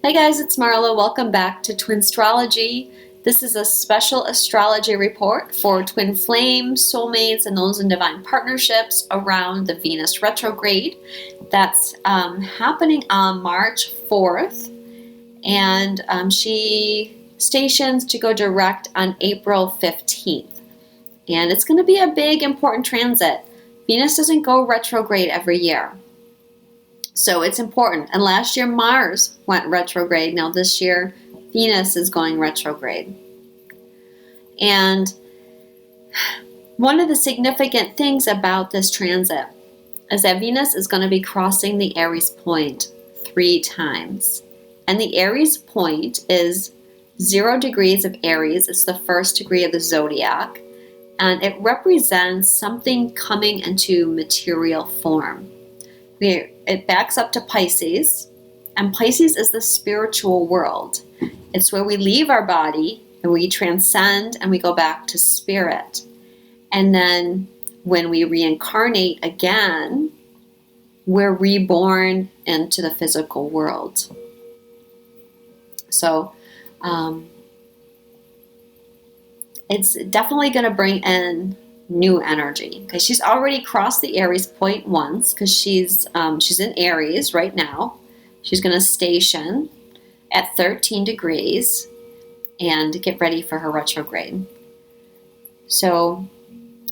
Hey guys, it's Marla. Welcome back to Twinstrology. This is a special astrology report for twin flames, soulmates, and those in divine partnerships around the Venus retrograde. That's happening on March 4th, and she stations to go direct on April 15th. And it's going to be a big, important transit. Venus doesn't go retrograde every year. So it's important. And last year Mars went retrograde. Now this year Venus is going retrograde. And one of the significant things about this transit is that Venus is going to be crossing the Aries point 3 times. And the Aries point is 0 degrees of Aries. It's the first degree of the zodiac. And it represents something coming into material form. It backs up to Pisces, and Pisces is the spiritual world. It's where we leave our body and we transcend and we go back to spirit. And then when we reincarnate again, we're reborn into the physical world. So it's definitely going to bring in new energy, because she's already crossed the Aries point once, because she's in Aries right now. She's going to station at 13 degrees and get ready for her retrograde. So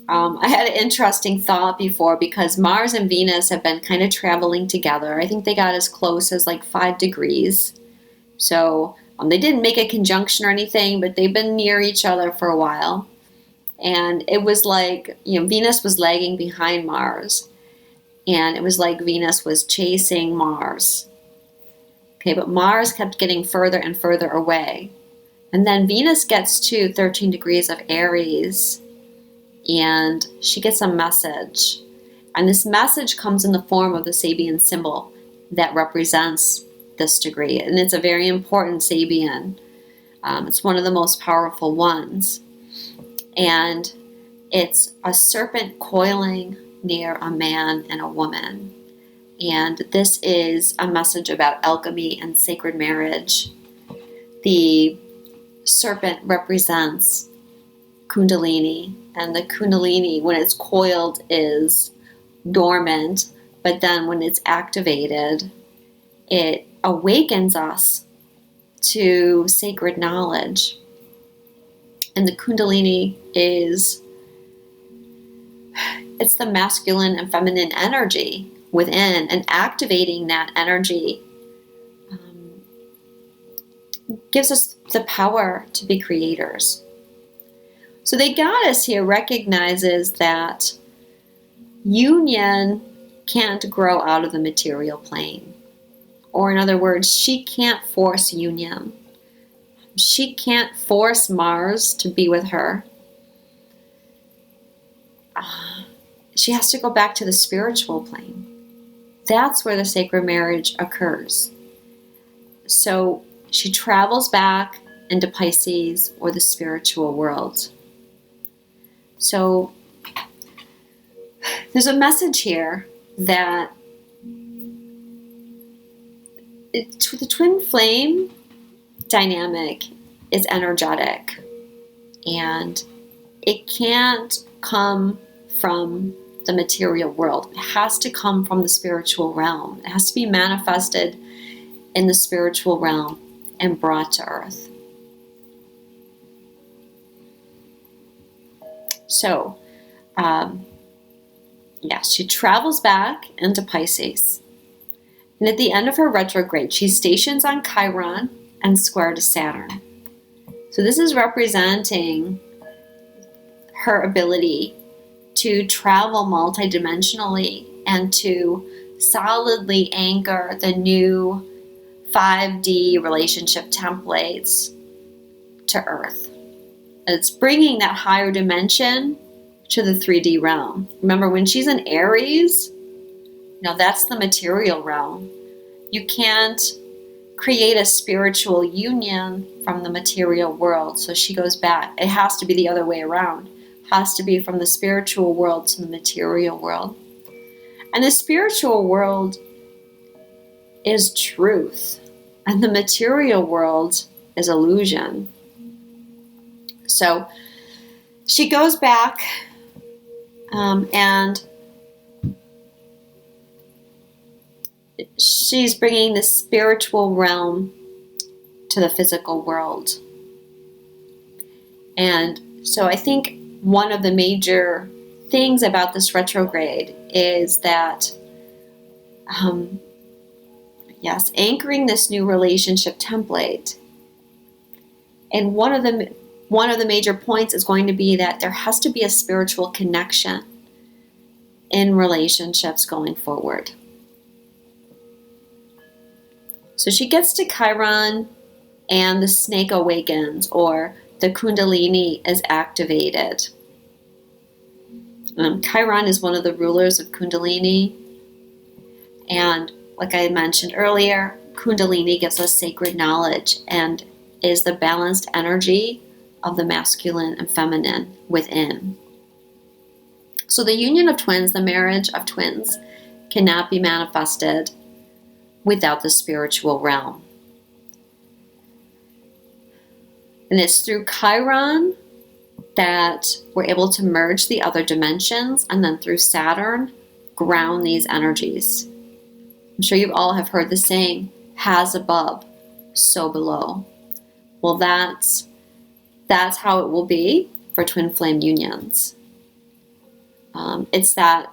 I had an interesting thought before, because Mars and Venus have been kind of traveling together. I think they got as close as like 5 degrees. So they didn't make a conjunction or anything, but they've been near each other for a while. And it was like, Venus was lagging behind Mars. And it was like Venus was chasing Mars. Okay, but Mars kept getting further and further away. And then Venus gets to 13 degrees of Aries. And she gets a message. And this message comes in the form of the Sabian symbol that represents this degree. And it's a very important Sabian. It's one of the most powerful ones. And it's a serpent coiling near a man and a woman. And this is a message about alchemy and sacred marriage. The serpent represents Kundalini, and the Kundalini, when it's coiled, is dormant, but then when it's activated, it awakens us to sacred knowledge. And the Kundalini it's the masculine and feminine energy within, and activating that energy gives us the power to be creators. So the goddess here recognizes that union can't grow out of the material plane. Or in other words, she can't force union. She can't force Mars to be with her. She has to go back to the spiritual plane. That's where the sacred marriage occurs. So she travels back into Pisces, or the spiritual world. So there's a message here that the twin flame dynamic is energetic, and it can't come from the material world. It has to come from the spiritual realm. It has to be manifested in the spiritual realm and brought to earth. So, she travels back into Pisces. And at the end of her retrograde, she stations on Chiron and square to Saturn. So this is representing her ability to travel multidimensionally and to solidly anchor the new 5D relationship templates to Earth. It's bringing that higher dimension to the 3D realm. Remember, when she's in Aries, that's the material realm. You can't create a spiritual union from the material world. So she goes back. It has to be the other way around. It has to be from the spiritual world to the material world. And the spiritual world is truth. And the material world is illusion. So she goes back and she's bringing the spiritual realm to the physical world. And so I think one of the major things about this retrograde is that, anchoring this new relationship template. And one of the major points is going to be that there has to be a spiritual connection in relationships going forward. So she gets to Chiron and the snake awakens, or the Kundalini is activated. Chiron is one of the rulers of Kundalini. And like I mentioned earlier, Kundalini gives us sacred knowledge and is the balanced energy of the masculine and feminine within. So the union of twins, the marriage of twins, cannot be manifested without the spiritual realm. And it's through Chiron that we're able to merge the other dimensions, and then through Saturn, ground these energies. I'm sure you all have heard the saying, "As above, so below." Well, that's how it will be for twin flame unions. It's that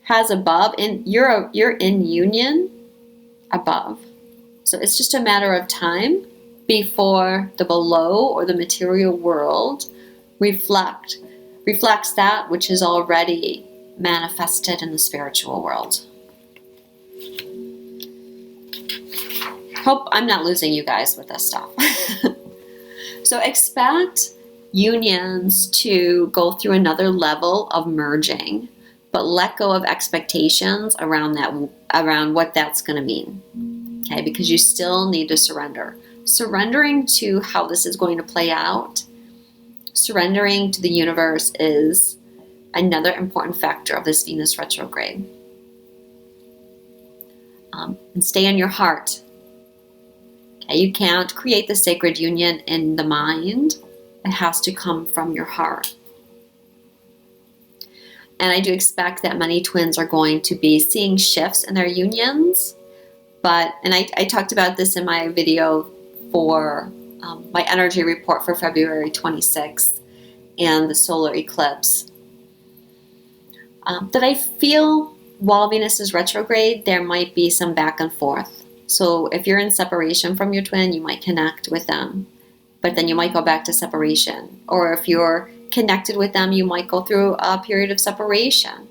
has above, and you're in union above. So it's just a matter of time before the below, or the material world, reflects that which is already manifested in the spiritual world. Hope I'm not losing you guys with this stuff. So expect unions to go through another level of merging, but let go of expectations around what that's going to mean. Okay, because you still need to surrender. Surrendering to how this is going to play out, surrendering to the universe, is another important factor of this Venus retrograde. And stay in your heart. Okay, you can't create the sacred union in the mind. It has to come from your heart. And I do expect that many twins are going to be seeing shifts in their unions. And I talked about this in my video for my energy report for February 26th and the solar eclipse. That I feel while Venus is retrograde, there might be some back and forth. So if you're in separation from your twin, you might connect with them, but then you might go back to separation. Or if you're connected with them, you might go through a period of separation.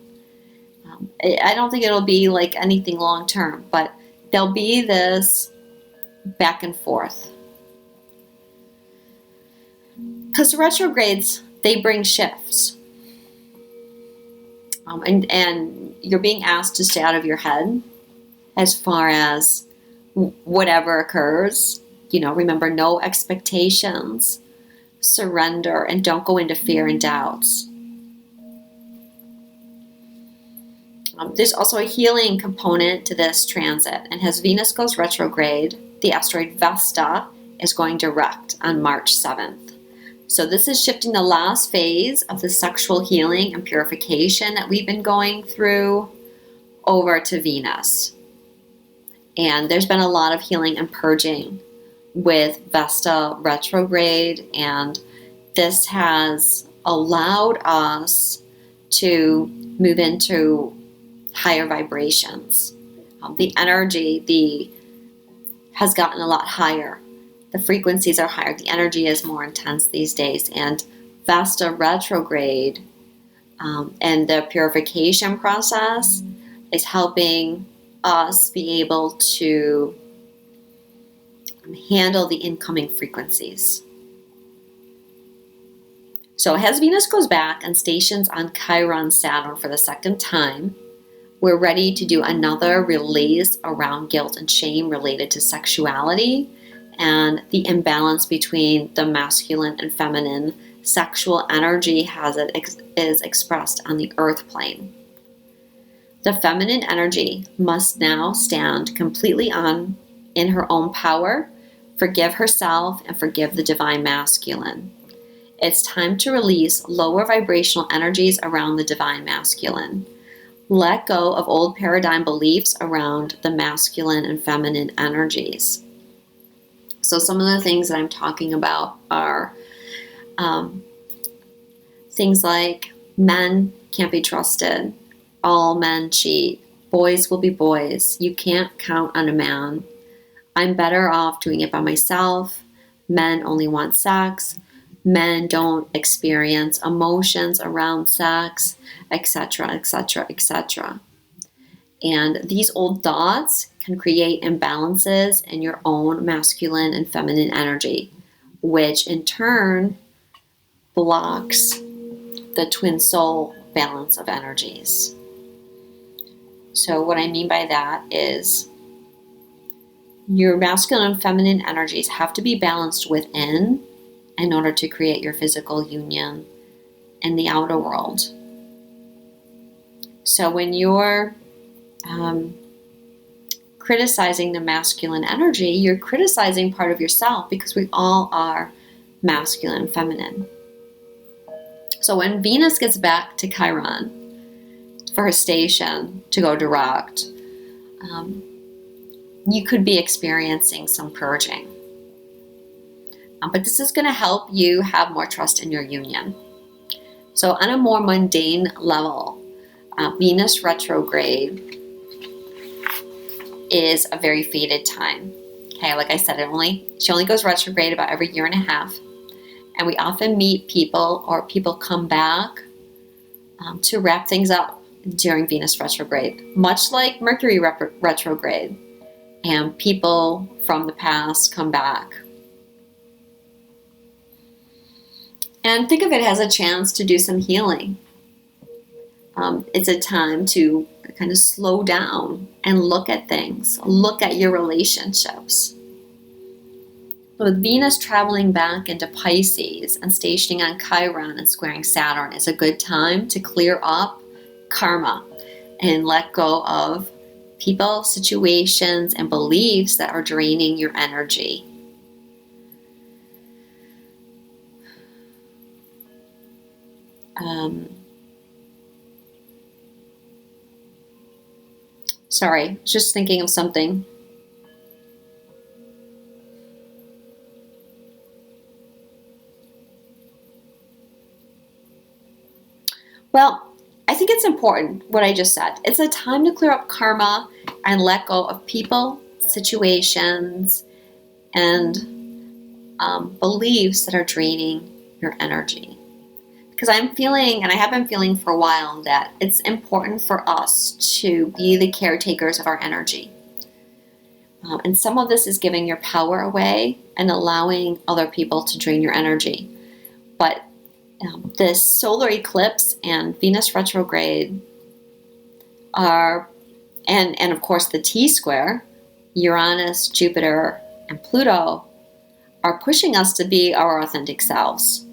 I don't think it'll be like anything long term, but there'll be this back and forth. Because retrogrades, they bring shifts. And you're being asked to stay out of your head as far as whatever occurs. Remember, no expectations, surrender, and don't go into fear and doubts. There's also a healing component to this transit. And as Venus goes retrograde, the asteroid Vesta is going direct on March 7th. So this is shifting the last phase of the sexual healing and purification that we've been going through over to Venus. And there's been a lot of healing and purging with Vesta retrograde, and this has allowed us to move into higher vibrations. The energy has gotten a lot higher. The frequencies are higher. The energy is more intense these days. And Vesta retrograde and the purification process is helping us be able to handle the incoming frequencies. So as Venus goes back and stations on Chiron Saturn for the second time, we're ready to do another release around guilt and shame related to sexuality and the imbalance between the masculine and feminine sexual energy as it is expressed on the earth plane. The feminine energy must now stand completely on in her own power, forgive herself, and forgive the divine masculine. It's time to release lower vibrational energies around the divine masculine. Let go of old paradigm beliefs around the masculine and feminine energies. So some of the things that I'm talking about are things like men can't be trusted, all men cheat, boys will be boys, you can't count on a man, I'm better off doing it by myself, men only want sex, men don't experience emotions around sex, etc., etc., etc. And these old thoughts can create imbalances in your own masculine and feminine energy, which in turn blocks the twin soul balance of energies. So what I mean by that is your masculine and feminine energies have to be balanced within in order to create your physical union in the outer world. So when you're criticizing the masculine energy, you're criticizing part of yourself, because we all are masculine and feminine. So when Venus gets back to Chiron for her station to go direct, you could be experiencing some purging. But this is going to help you have more trust in your union. So on a more mundane level, Venus retrograde is a very fated time. Okay, like I said, she only goes retrograde about every year and a half. And we often meet people, or people come back to wrap things up during Venus retrograde, much like Mercury retrograde. And people from the past come back. And think of it as a chance to do some healing. It's a time to kind of slow down and look at things, look at your relationships. With Venus traveling back into Pisces and stationing on Chiron and squaring Saturn, is a good time to clear up karma and let go of people, situations, and beliefs that are draining your energy. Sorry, just thinking of something. Well, I think it's important what I just said. It's a time to clear up karma and let go of people, situations, and beliefs that are draining your energy. Because I'm feeling, and I have been feeling for a while, that it's important for us to be the caretakers of our energy. And some of this is giving your power away and allowing other people to drain your energy. But this solar eclipse and Venus retrograde are, and of course the T-square, Uranus, Jupiter, and Pluto, are pushing us to be our authentic selves.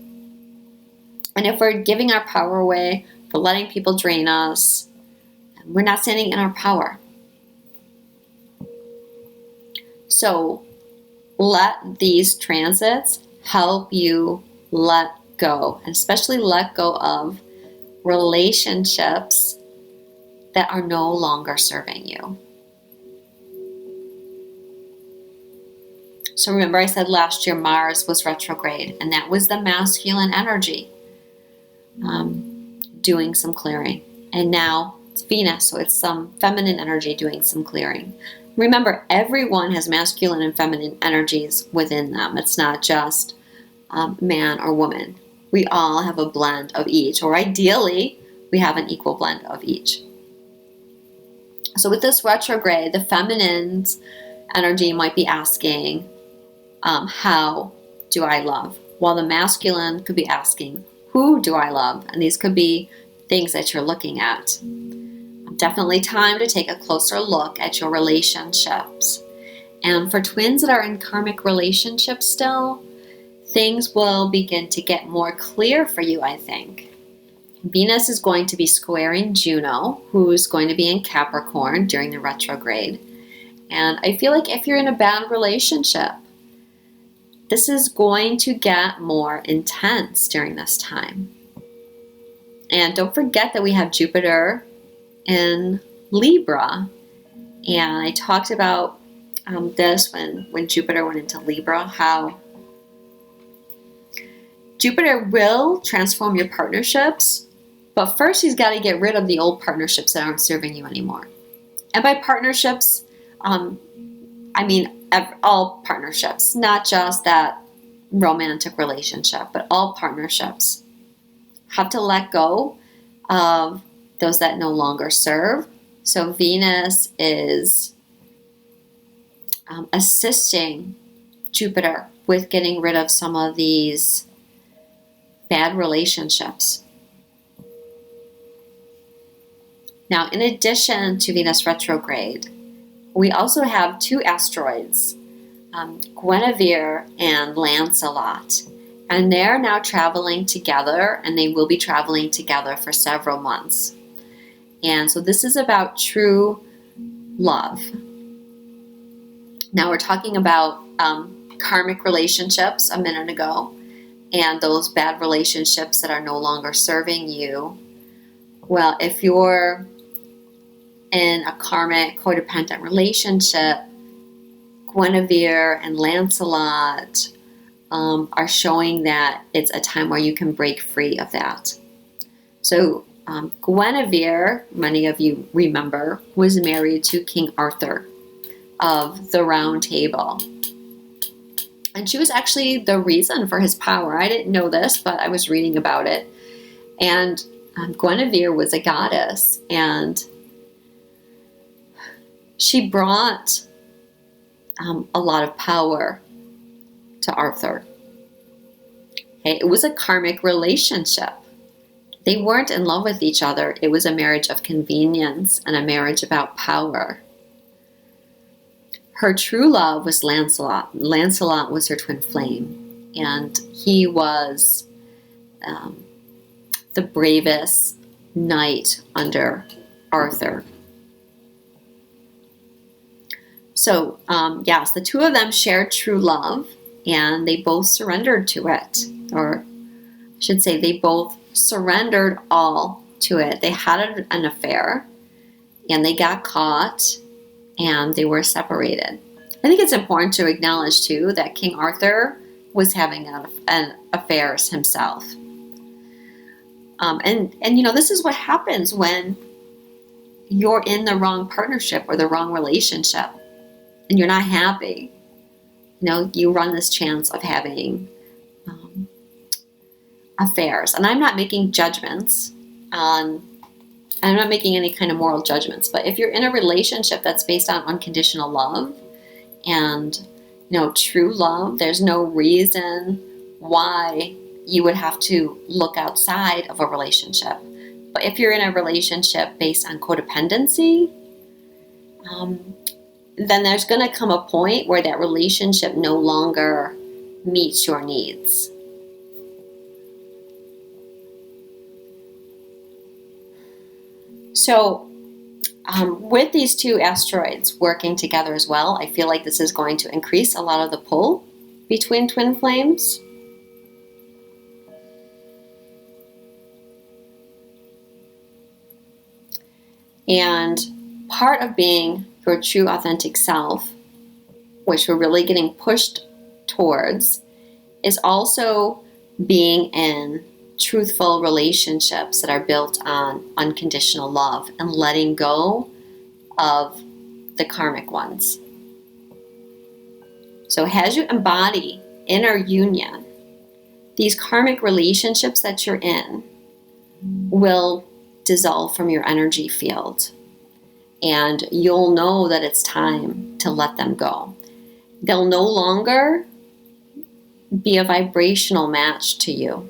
And if we're giving our power away, for letting people drain us, we're not standing in our power. So let these transits help you let go, and especially let go of relationships that are no longer serving you. So remember, I said last year Mars was retrograde, and that was the masculine energy doing some clearing. And now it's Venus, so it's some feminine energy doing some clearing. Remember, everyone has masculine and feminine energies within them. It's not just man or woman. We all have a blend of each, or ideally, we have an equal blend of each. So with this retrograde, the feminine's energy might be asking, how do I love? While the masculine could be asking, who do I love? And these could be things that you're looking at. Definitely time to take a closer look at your relationships. And for twins that are in karmic relationships still, things will begin to get more clear for you, I think. Venus is going to be squaring Juno, who's going to be in Capricorn during the retrograde. And I feel like if you're in a bad relationship, this is going to get more intense during this time. And don't forget that we have Jupiter in Libra. And I talked about this when Jupiter went into Libra, how Jupiter will transform your partnerships, but first he's got to get rid of the old partnerships that aren't serving you anymore. And by partnerships, I mean all partnerships, not just that romantic relationship, but all partnerships. Have to let go of those that no longer serve. So Venus is assisting Jupiter with getting rid of some of these bad relationships. Now, in addition to Venus retrograde, we also have two asteroids, Guinevere and Lancelot. And they're now traveling together, and they will be traveling together for several months. And so this is about true love. Now we're talking about karmic relationships a minute ago, and those bad relationships that are no longer serving you. Well, if you're in a karmic codependent relationship, Guinevere and Lancelot are showing that it's a time where you can break free of that. So Guinevere, many of you remember, was married to King Arthur of the Round Table. And she was actually the reason for his power. I didn't know this, but I was reading about it. And Guinevere was a goddess, and she brought a lot of power to Arthur. Okay, it was a karmic relationship. They weren't in love with each other. It was a marriage of convenience and a marriage about power. Her true love was Lancelot. Lancelot was her twin flame, and he was the bravest knight under Arthur. So, yes, the two of them shared true love, and they both surrendered to it. Or I should say, they both surrendered all to it. They had an affair, and they got caught, and they were separated. I think it's important to acknowledge, too, that King Arthur was having an affair himself. And you know, this is what happens when you're in the wrong partnership or the wrong relationship and you're not happy. You know, you run this chance of having affairs. And I'm not making judgments on, I'm not making any kind of moral judgments, but if you're in a relationship that's based on unconditional love and, you know, true love, there's no reason why you would have to look outside of a relationship. But if you're in a relationship based on codependency, then there's going to come a point where that relationship no longer meets your needs. So with these two asteroids working together as well, I feel like this is going to increase a lot of the pull between twin flames. And part of being your true authentic self, which we're really getting pushed towards, is also being in truthful relationships that are built on unconditional love and letting go of the karmic ones. So as you embody inner union, these karmic relationships that you're in will dissolve from your energy field, and you'll know that it's time to let them go. They'll no longer be a vibrational match to you.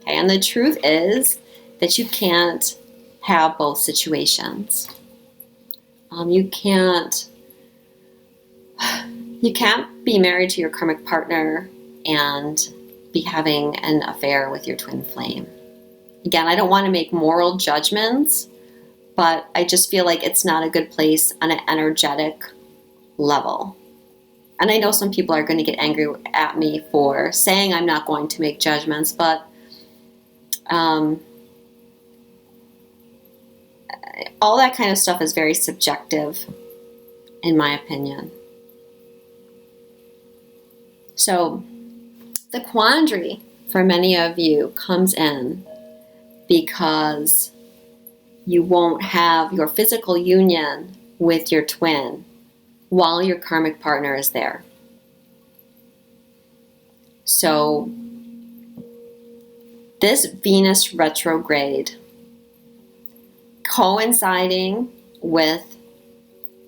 Okay? And the truth is that you can't have both situations. You can't be married to your karmic partner and be having an affair with your twin flame. Again, I don't want to make moral judgments, but I just feel like it's not a good place on an energetic level. And I know some people are going to get angry at me for saying I'm not going to make judgments, but all that kind of stuff is very subjective, in my opinion. So the quandary for many of you comes in because you won't have your physical union with your twin while your karmic partner is there. So this Venus retrograde coinciding with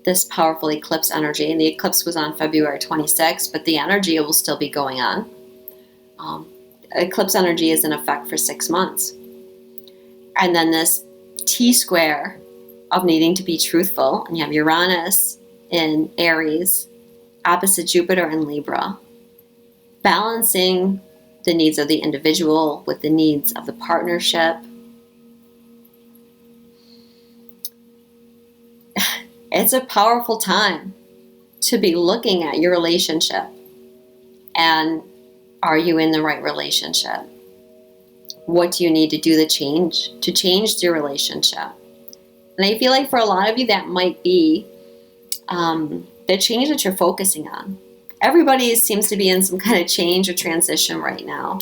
this powerful eclipse energy, and the eclipse was on February 26th, but the energy will still be going on. Eclipse energy is in effect for 6 months. And then this T-square of needing to be truthful, and you have Uranus in Aries, opposite Jupiter in Libra, balancing the needs of the individual with the needs of the partnership. It's a powerful time to be looking at your relationship, and are you in the right relationship? What do you need to do to change your relationship? And I feel like for a lot of you that might be the change that you're focusing on. Everybody seems to be in some kind of change or transition right now.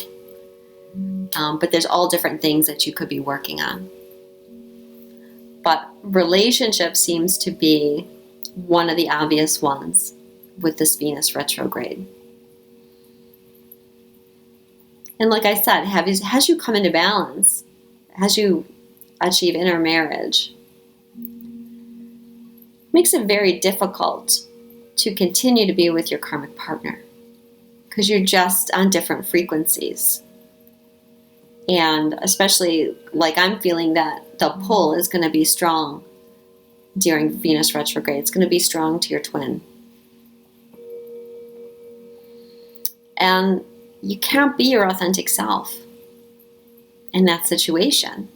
But there's all different things that you could be working on. But relationship seems to be one of the obvious ones with this Venus retrograde. And like I said, as you come into balance, as you achieve inner marriage, makes it very difficult to continue to be with your karmic partner because you're just on different frequencies. And especially like I'm feeling that the pull is going to be strong during Venus retrograde. It's going to be strong to your twin. And you can't be your authentic self in that situation.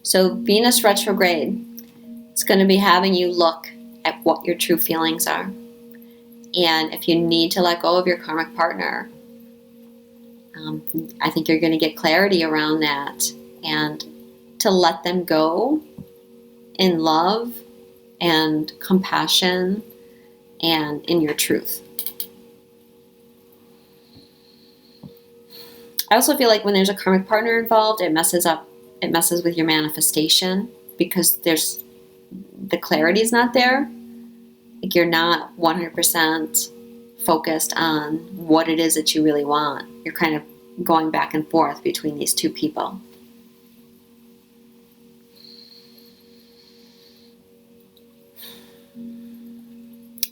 So Venus retrograde is going to be having you look at what your true feelings are. And if you need to let go of your karmic partner, I think you're going to get clarity around that, and to let them go in love and compassion and in your truth. I also feel like when there's a karmic partner involved, it messes with your manifestation because the clarity is not there. Like you're not 100% focused on what it is that you really want. You're kind of going back and forth between these two people.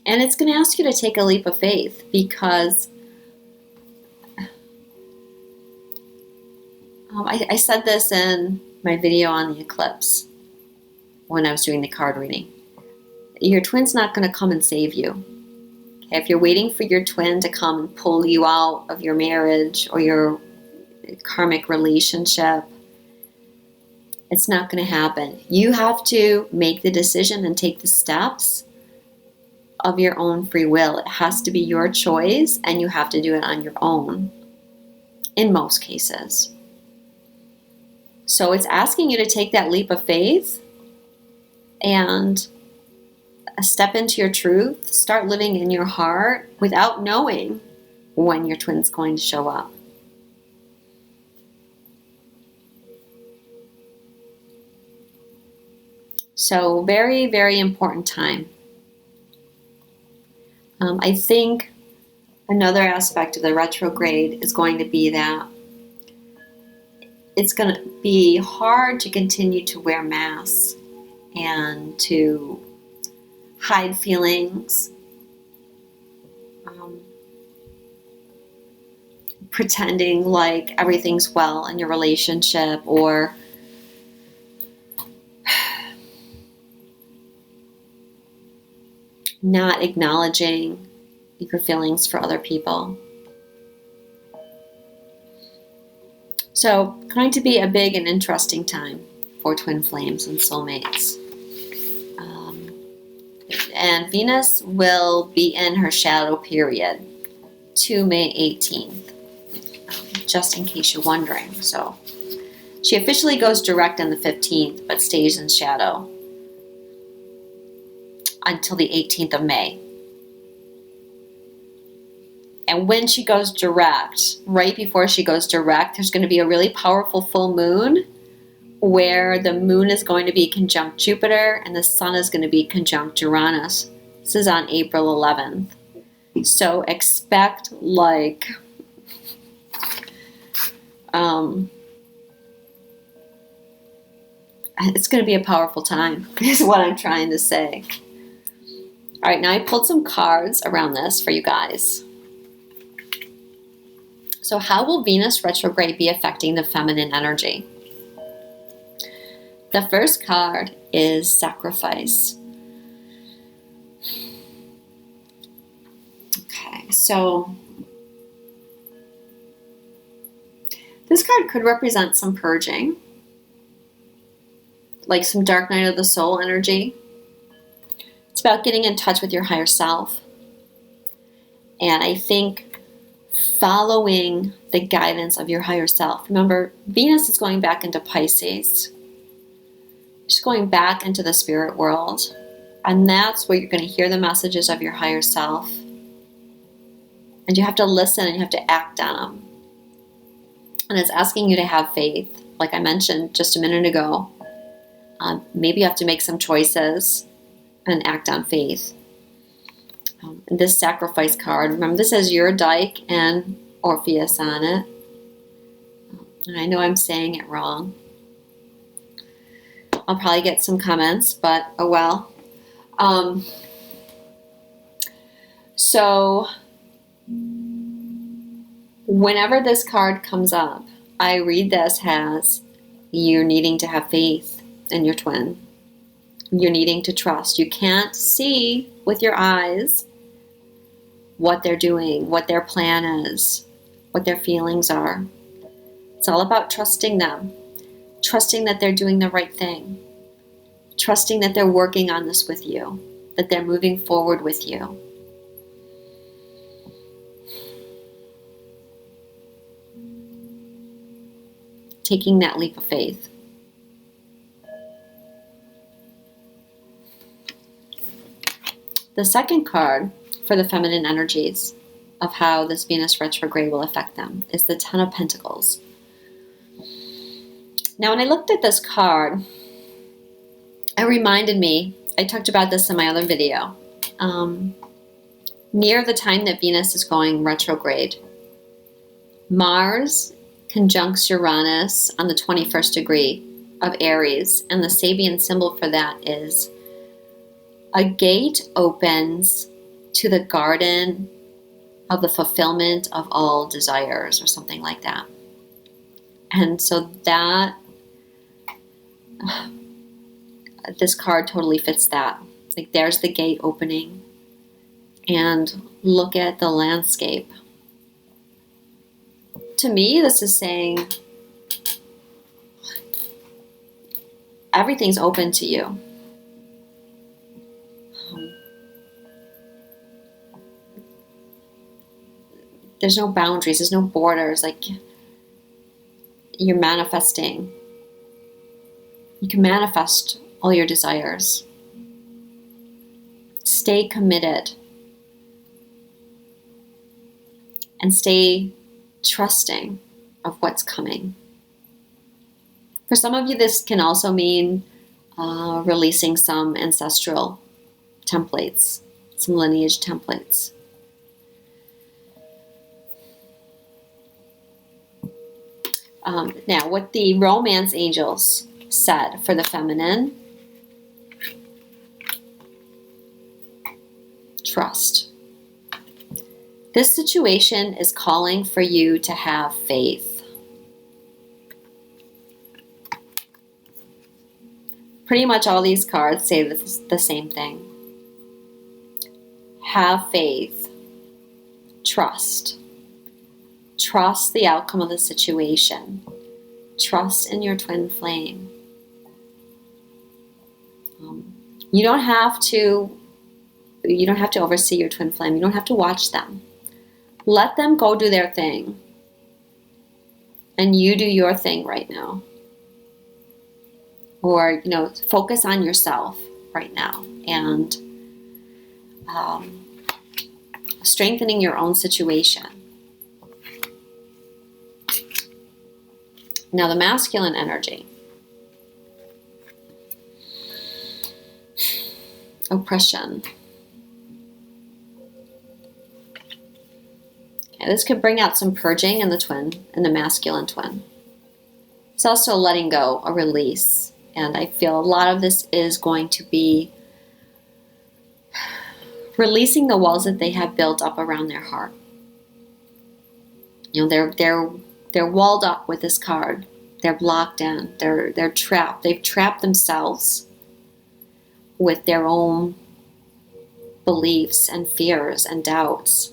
And it's going to ask you to take a leap of faith because I said this in my video on the eclipse when I was doing the card reading. Your twin's not going to come and save you. Okay? If you're waiting for your twin to come and pull you out of your marriage or your karmic relationship, it's not going to happen. You have to make the decision and take the steps of your own free will. It has to be your choice, and you have to do it on your own in most cases. So it's asking you to take that leap of faith and step into your truth, start living in your heart without knowing when your twin's going to show up. So very, very important time. I think another aspect of the retrograde is going to be that it's going to be hard to continue to wear masks and to hide feelings, pretending like everything's well in your relationship, or not acknowledging your feelings for other people. So, going to be a big and interesting time for twin flames and soulmates. And Venus will be in her shadow period to May 18th, just in case you're wondering. So she officially goes direct on the 15th, but stays in shadow until the 18th of May. And when she goes direct, right before she goes direct, there's going to be a really powerful full moon where the moon is going to be conjunct Jupiter and the sun is going to be conjunct Uranus. This is on April 11th. So expect like it's going to be a powerful time is what I'm trying to say. All right, now I pulled some cards around this for you guys. So how will Venus retrograde be affecting the feminine energy? The first card is sacrifice. Okay, so this card could represent some purging, like some dark night of the soul energy. It's about getting in touch with your higher self. And I think following the guidance of your higher self. Remember, Venus is going back into Pisces. She's going back into the spirit world. And that's where you're going to hear the messages of your higher self. And you have to listen and you have to act on them. And it's asking you to have faith, like I mentioned just a minute ago. Maybe you have to make some choices and act on faith. And this sacrifice card, remember this has Eurydice and Orpheus on it. And I know I'm saying it wrong. I'll probably get some comments, but oh well. So whenever this card comes up, I read this as you're needing to have faith in your twin. You're needing to trust. You can't see with your eyes what they're doing, what their plan is, what their feelings are. It's all about trusting them. Trusting that they're doing the right thing. Trusting that they're working on this with you. That they're moving forward with you. Taking that leap of faith. The second card for the feminine energies of how this Venus retrograde will affect them is the Ten of Pentacles. Now, when I looked at this card, it reminded me, I talked about this in my other video, near the time that Venus is going retrograde, Mars conjuncts Uranus on the 21st degree of Aries, and the Sabian symbol for that is a gate opens to the garden of the fulfillment of all desires, or something like that. And so that, this card totally fits that. Like there's the gate opening, and look at the landscape. To me, this is saying everything's open to you. There's no boundaries, there's no borders. Like you're manifesting. You can manifest all your desires. Stay committed. And stay trusting of what's coming. For some of you, this can also mean releasing some ancestral templates, some lineage templates. Now, what the romance angels said for the feminine, trust. This situation is calling for you to have faith. Pretty much all these cards say the same thing. Have faith. Trust. Trust the outcome of the situation. Trust in your twin flame. You don't have to oversee your twin flame. You don't have to watch them. Let them go do their thing. And you do your thing right now. Or, focus on yourself right now. And strengthening your own situation. Now the masculine energy. Oppression. Okay, this could bring out some purging in the masculine twin. It's also letting go, a release. And I feel a lot of this is going to be releasing the walls that they have built up around their heart. They're walled up with this card. They're blocked in. They're trapped. They've trapped themselves with their own beliefs and fears and doubts.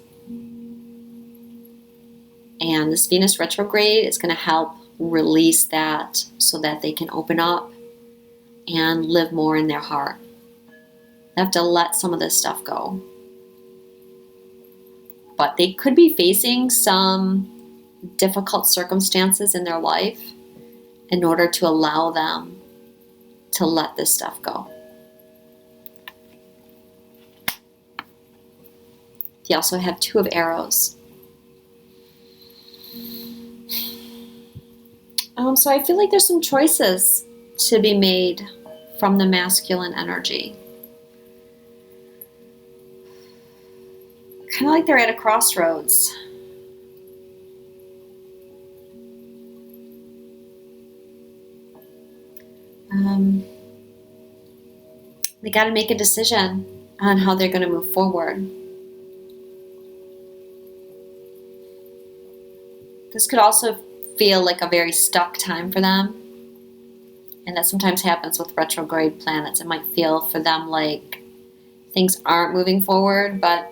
And this Venus retrograde is going to help release that so that they can open up and live more in their heart. They have to let some of this stuff go. But they could be facing some difficult circumstances in their life in order to allow them to let this stuff go. They also have 2 of arrows. So I feel like there's some choices to be made from the masculine energy. Kind of like they're at a crossroads. They got to make a decision on how they're going to move forward. This could also feel like a very stuck time for them. And that sometimes happens with retrograde planets. It might feel for them like things aren't moving forward, but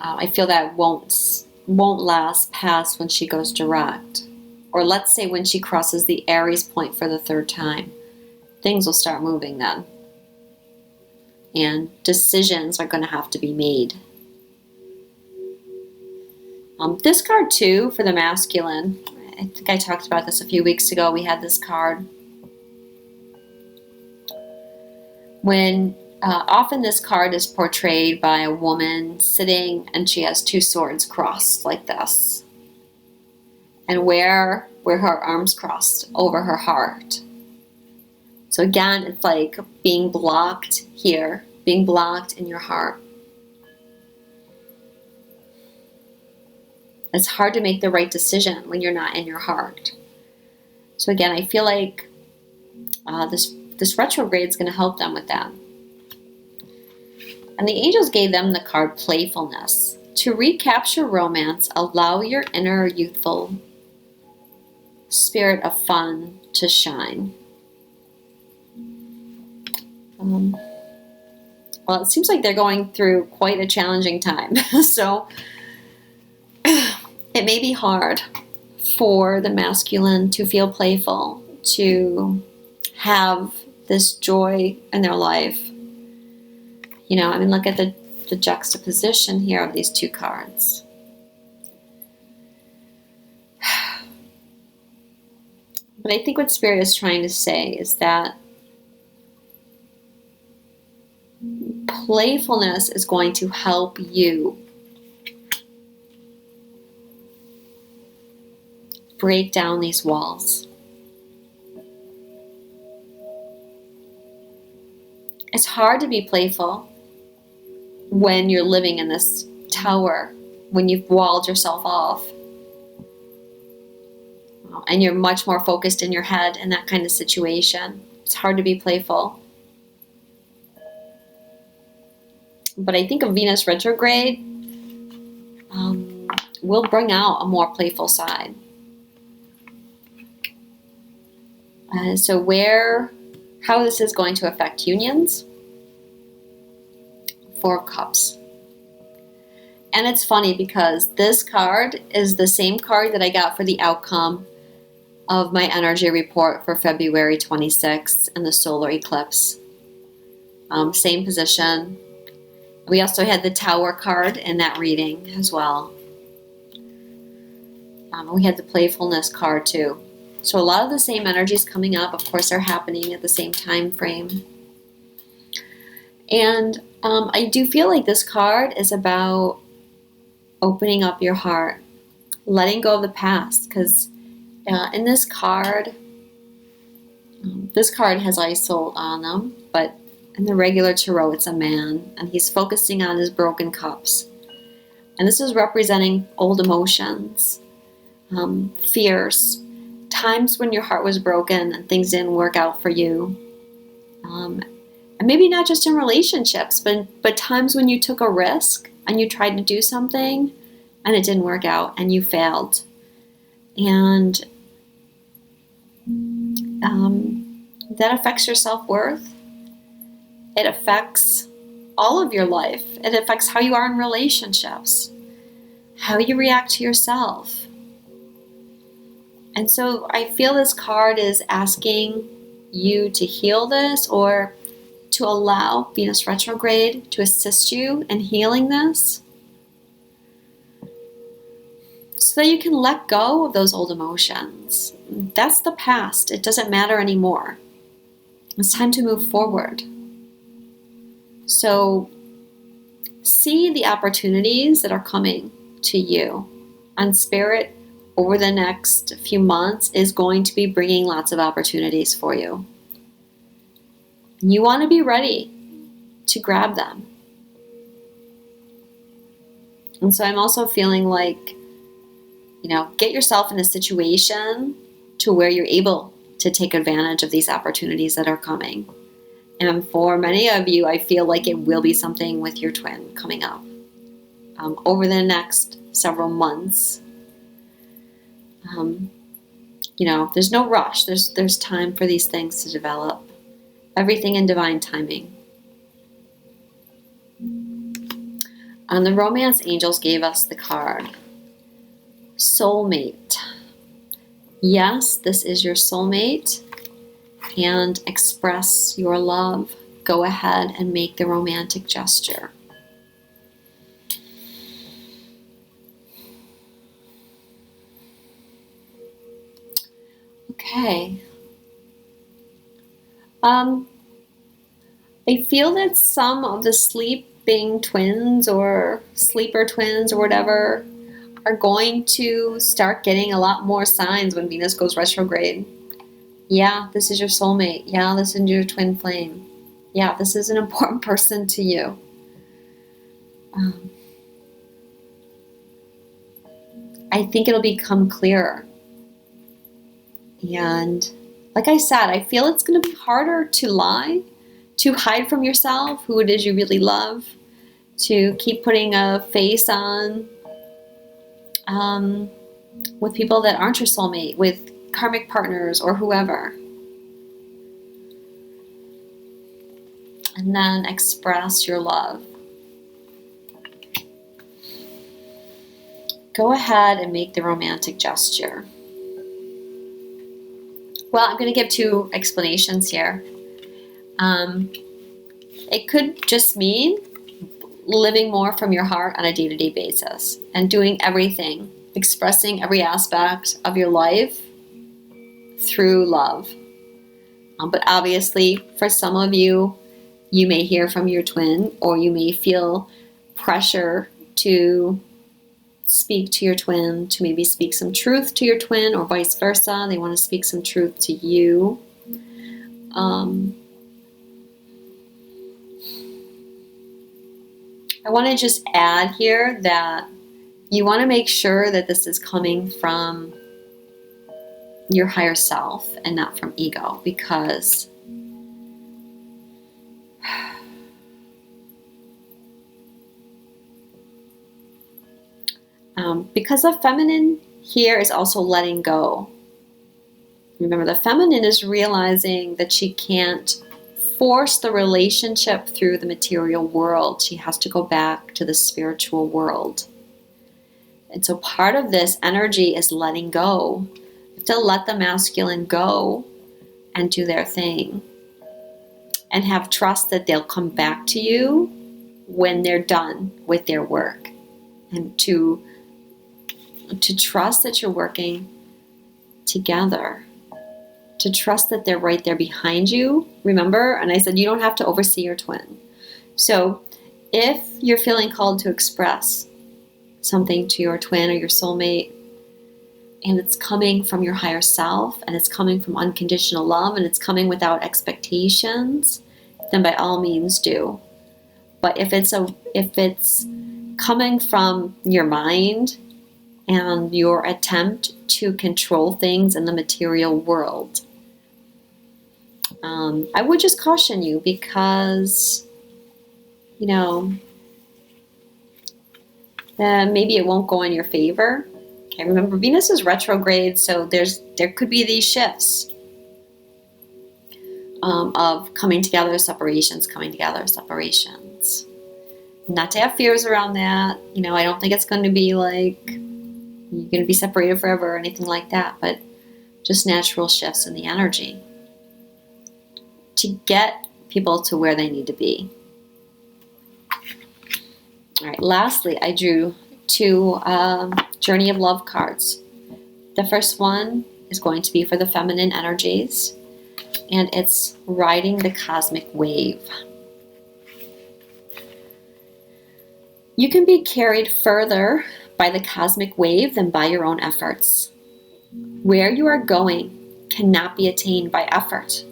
I feel that won't last past when she goes direct. Or let's say when she crosses the Aries point for the 3rd time. Things will start moving then. And decisions are going to have to be made. This card too, for the masculine, I think I talked about this a few weeks ago. We had this card. When often this card is portrayed by a woman sitting and she has 2 swords crossed like this. And where her arms crossed over her heart. So again, it's like being blocked here, being blocked in your heart. It's hard to make the right decision when you're not in your heart. So again, I feel like this retrograde is going to help them with that. And the angels gave them the card playfulness. To recapture romance, allow your inner youthful spirit of fun to shine. Well, it seems like they're going through quite a challenging time. So it may be hard for the masculine to feel playful, to have this joy in their life. Look at the juxtaposition here of these 2 cards. But I think what Spirit is trying to say is that playfulness is going to help you break down these walls. It's hard to be playful when you're living in this tower, when you've walled yourself off. And you're much more focused in your head in that kind of situation. It's hard to be playful. But I think a Venus retrograde will bring out a more playful side. So how this is going to affect unions? 4 of Cups. And it's funny because this card is the same card that I got for the outcome of my energy report for February 26th and the solar eclipse. Same position. We also had the Tower card in that reading as well. We had the Playfulness card too. So a lot of the same energies coming up, of course, are happening at the same time frame. And I do feel like this card is about opening up your heart, letting go of the past, because in this card has Isolde on them, but in the regular tarot, it's a man, and he's focusing on his broken cups. And this is representing old emotions, fears, times when your heart was broken and things didn't work out for you. And maybe not just in relationships, but times when you took a risk and you tried to do something and it didn't work out and you failed. And that affects your self-worth. It affects all of your life. It affects how you are in relationships, how you react to yourself. And so I feel this card is asking you to heal this, or to allow Venus retrograde to assist you in healing this, so that you can let go of those old emotions. That's the past. It doesn't matter anymore. It's time to move forward. So see the opportunities that are coming to you. And Spirit, over the next few months, is going to be bringing lots of opportunities for you. And you want to be ready to grab them. And so I'm also feeling like, get yourself in a situation to where you're able to take advantage of these opportunities that are coming. And for many of you, I feel like it will be something with your twin coming up over the next several months. There's no rush. There's time for these things to develop. Everything in divine timing. And the romance angels gave us the card Soulmate. Yes, this is your soulmate. And express your love. Go ahead and make the romantic gesture. Okay. I feel that some of the sleeping twins or sleeper twins or whatever are going to start getting a lot more signs when Venus goes retrograde. Yeah, this is your soulmate. Yeah, this is your twin flame. Yeah, this is an important person to you. I think it'll become clearer. And like I said, I feel it's going to be harder to lie, to hide from yourself who it is you really love, to keep putting a face on with people that aren't your soulmate, with karmic partners or whoever. And then express your love. Go ahead and make the romantic gesture. Well, I'm going to give two explanations here. It could just mean living more from your heart on a day-to-day basis and doing everything, expressing every aspect of your life through love. But obviously, for some of you, you may hear from your twin, or you may feel pressure to speak to your twin, to maybe speak some truth to your twin, or vice versa. They want to speak some truth to you. I want to just add here that you want to make sure that this is coming from your higher self and not from ego, because the feminine here is also letting go. Remember, the feminine is realizing that she can't force the relationship through the material world. She has to go back to the spiritual world. And so part of this energy is letting go. to let the masculine go and do their thing. And have trust that they'll come back to you when they're done with their work. And to trust that you're working together. To trust that they're right there behind you. Remember, and I said you don't have to oversee your twin. So if you're feeling called to express something to your twin or your soulmate, and it's coming from your higher self, and it's coming from unconditional love, and it's coming without expectations, then by all means do. But if it's coming from your mind and your attempt to control things in the material world, I would just caution you, because maybe it won't go in your favor. Okay, remember Venus is retrograde, so there could be these shifts of coming together, separations. Not to have fears around that. I don't think it's going to be like you're going to be separated forever or anything like that, but just natural shifts in the energy to get people to where they need to be. All right, lastly, I drew 2 Journey of Love cards. The first one is going to be for the feminine energies, and it's riding the cosmic wave. You can be carried further by the cosmic wave than by your own efforts. Where you are going cannot be attained by effort.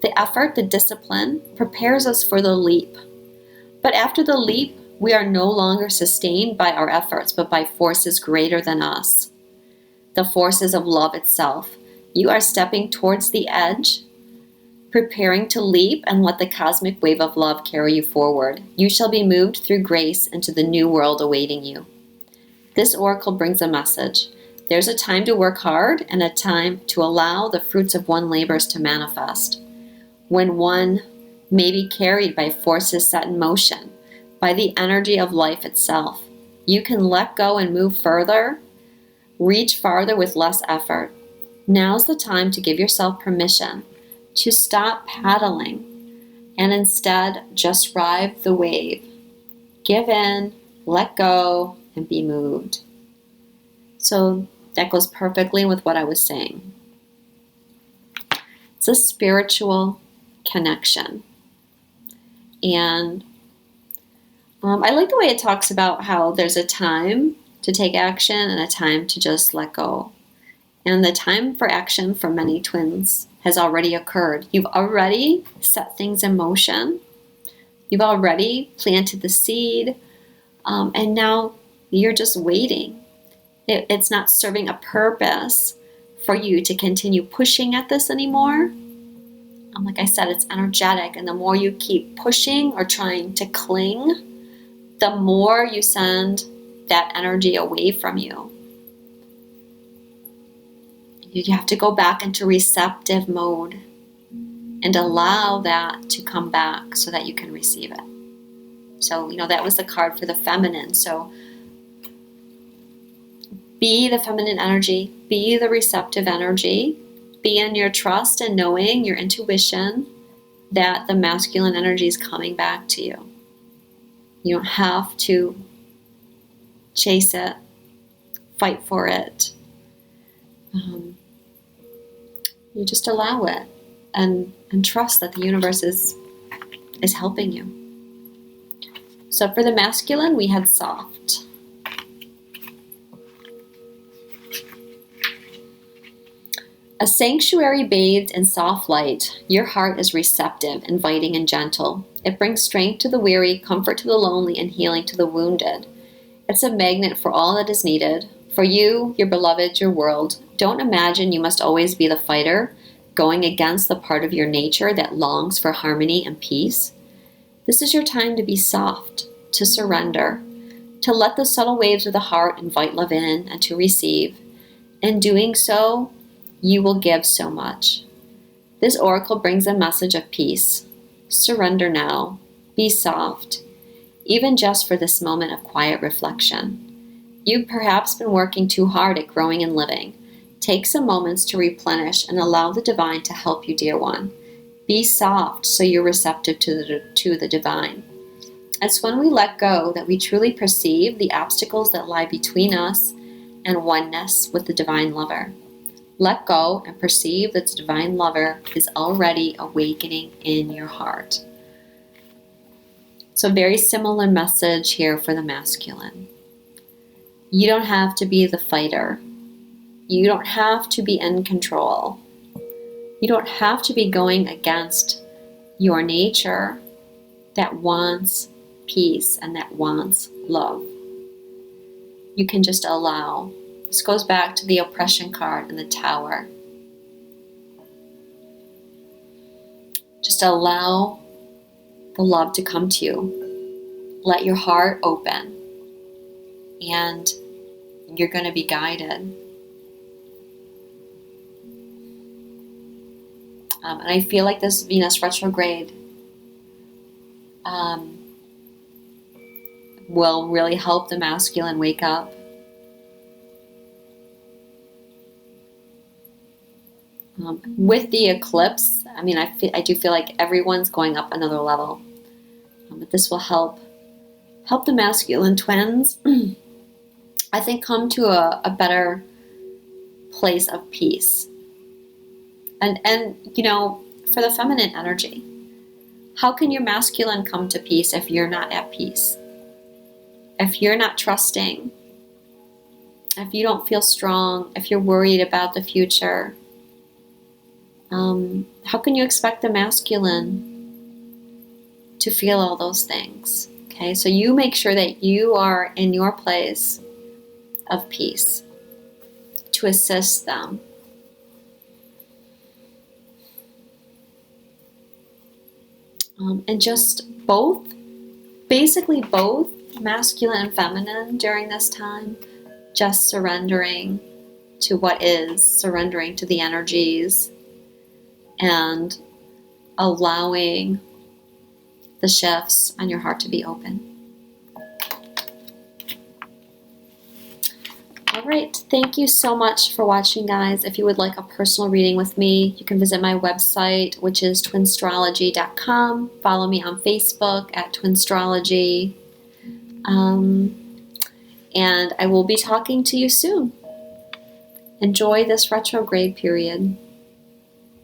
The effort, the discipline, prepares us for the leap. But after the leap, we are no longer sustained by our efforts, but by forces greater than us. The forces of love itself. You are stepping towards the edge, preparing to leap and let the cosmic wave of love carry you forward. You shall be moved through grace into the new world awaiting you. This oracle brings a message. There's a time to work hard and a time to allow the fruits of one's labors to manifest. When one may be carried by forces set in motion, by the energy of life itself, you can let go and move further, reach farther with less effort. Now's the time to give yourself permission to stop paddling and instead just ride the wave. Give in, let go, and be moved. So that goes perfectly with what I was saying. It's a spiritual connection. And I like the way it talks about how there's a time to take action and a time to just let go. And the time for action for many twins has already occurred. You've already set things in motion. You've already planted the seed. And now you're just waiting. It's not serving a purpose for you to continue pushing at this anymore. Like I said, it's energetic. And the more you keep pushing or trying to cling, the more you send that energy away from you. You have to go back into receptive mode and allow that to come back so that you can receive it. So, that was the card for the feminine. So be the feminine energy, be the receptive energy, be in your trust and knowing your intuition that the masculine energy is coming back to you. You don't have to chase it, fight for it. You just allow it and trust that the universe is helping you. So for the masculine, we had soft. A sanctuary bathed in soft light, your heart is receptive, inviting, and gentle. It brings strength to the weary, comfort to the lonely, and healing to the wounded. It's a magnet for all that is needed. For you, your beloved, your world. Don't imagine you must always be the fighter, going against the part of your nature that longs for harmony and peace. This is your time to be soft, to surrender, to let the subtle waves of the heart invite love in and to receive. In doing so, you will give so much. This oracle brings a message of peace. Surrender now. Be soft, even just for this moment of quiet reflection. You've perhaps been working too hard at growing and living. Take some moments to replenish and allow the divine to help you, dear one. Be soft so you're receptive to the divine. It's when we let go that we truly perceive the obstacles that lie between us and oneness with the divine lover. Let go and perceive that the divine lover is already awakening in your heart. So very similar message here for the masculine. You don't have to be the fighter. You don't have to be in control. You don't have to be going against your nature that wants peace and that wants love. You can just allow. This goes back to the oppression card and the Tower. Just allow the love to come to you. Let your heart open, and you're going to be guided. And I feel like this Venus retrograde will really help the masculine wake up. With the eclipse, I mean, I do feel like everyone's going up another level. But this will help the masculine twins, I think, come to a better place of peace. And you know, for the feminine energy, how can your masculine come to peace if you're not at peace? If you're not trusting, if you don't feel strong, if you're worried about the future, how can you expect the masculine to feel all those things? Okay, so you make sure that you are in your place of peace to assist them. And just basically both masculine and feminine during this time, just surrendering to what is, surrendering to the energies, and allowing the shifts on your heart to be open. All right, thank you so much for watching, guys. If you would like a personal reading with me, you can visit my website, which is twinstrology.com. Follow me on Facebook at Twinstrology. And I will be talking to you soon. Enjoy this retrograde period.